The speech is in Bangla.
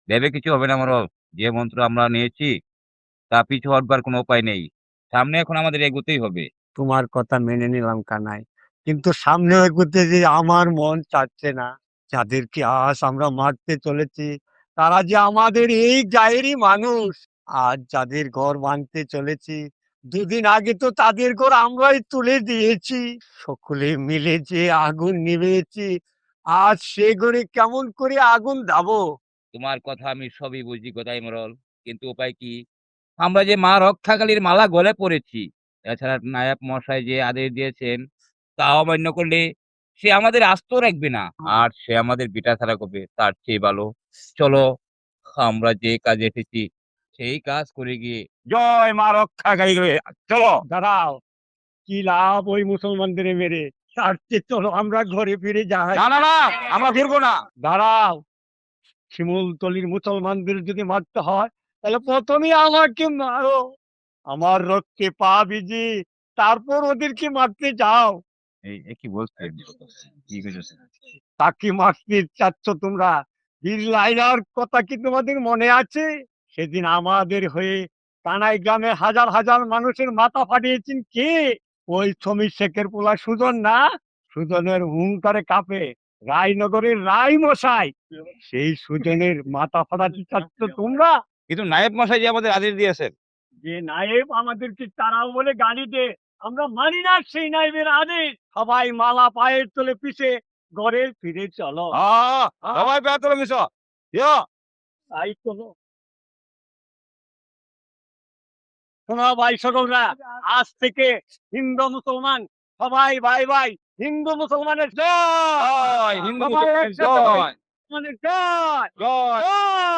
ভেবে কিছু হবে না মোড়ল। যে মন্ত্র আমরা নিয়েছি তা পিছু হটবার কোনো উপায় নেই। সামনে এখন আমাদের এগোতেই হবে। তোমার কথা মেনে নিলাম কানাই, কিন্তু সামনে এগোতে যে আমার মন চাচ্ছে না। যাদেরকে আজ আমরা মারতে চলেছি তারা যে আমাদের এই গায়েরই মানুষ। আজ যাদের ঘর ভাঙতে চলেছি, দুদিন আগে তো তাদের ঘর আমরাই তুলে দিয়েছি। সকলে মিলে যে আগুন নিভিয়েছি, আজ সে ঘরে কেমন করে আগুন দাবো? তোমার কথা আমি সবই বুঝি গোদাই মোড়ল। কিন্তু উপায় কি? আমরা যে মা রক্ষাকালীর মালা গলে পড়েছি। এছাড়া নায়েব মশাই যে আদেশ দিয়েছেন তা অমান্য করলে সে আমাদের আস্ত রাখবে না। আর সে আমাদের বিটা ছাড়া করবে তার চেয়ে ভালো। চলো আমরা যে কাজে এসেছি সেই কাজ করে গিয়ে জয় মা রক্ষাকারী করে চলো। দাঁড়াও, কি লাভ ওই মুসলমানদের মেরে? তার চেয়ে চলো আমরা ঘরে ফিরে যাই। না না না, আমরা ফিরবো না। দাঁড়াও, শিমুলতলির মুসলমানদের যদি মারতে হয় তাহলে প্রথমে আমাকে মারো। আমার রক্তে পা ভিজি, তারপর ওদেরকে মারতে যাও। এই কি বলছেন? কি বুঝেছেন? তাকে মারতে চাচ্ছ তোমরা? বীর লাইলার কথা কি তোমাদের মনে আছে? সেদিন আমাদের হয়ে কানাই গ্রামে হাজার হাজার মানুষের মাথা ফাটিয়েছেন কে? ওই সমীর শেখের পোলা সুজন না? সুজনের হুঙ্কারে কাঁপে রায়নগরের রায় মশাই। সেই সুজনের মাথা ফাটাতে চাচ্ছ তোমরা? কিন্তু নায়েব মশাই যে আমাদের আদেশ দিয়েছেন। যে নায়েব আমাদেরকে তারাও বলে গালি দে, আমরা মানি না সেই নায়েবের আদেশ। সবাই মালা পায়ের তলে পিছে ঘরে ফিরে চলো। সবাই বেতন মিশো। ইয়ো। তাই চলো। শোনো ভাই সকলরা, আজ থেকে হিন্দু মুসলমান সবাই ভাই ভাই। হিন্দু মুসলমানের জয় হিন্দু সবাই মুসলমানের একসাথে হই। জয়। মুসলমানের জয় জয়। জয়।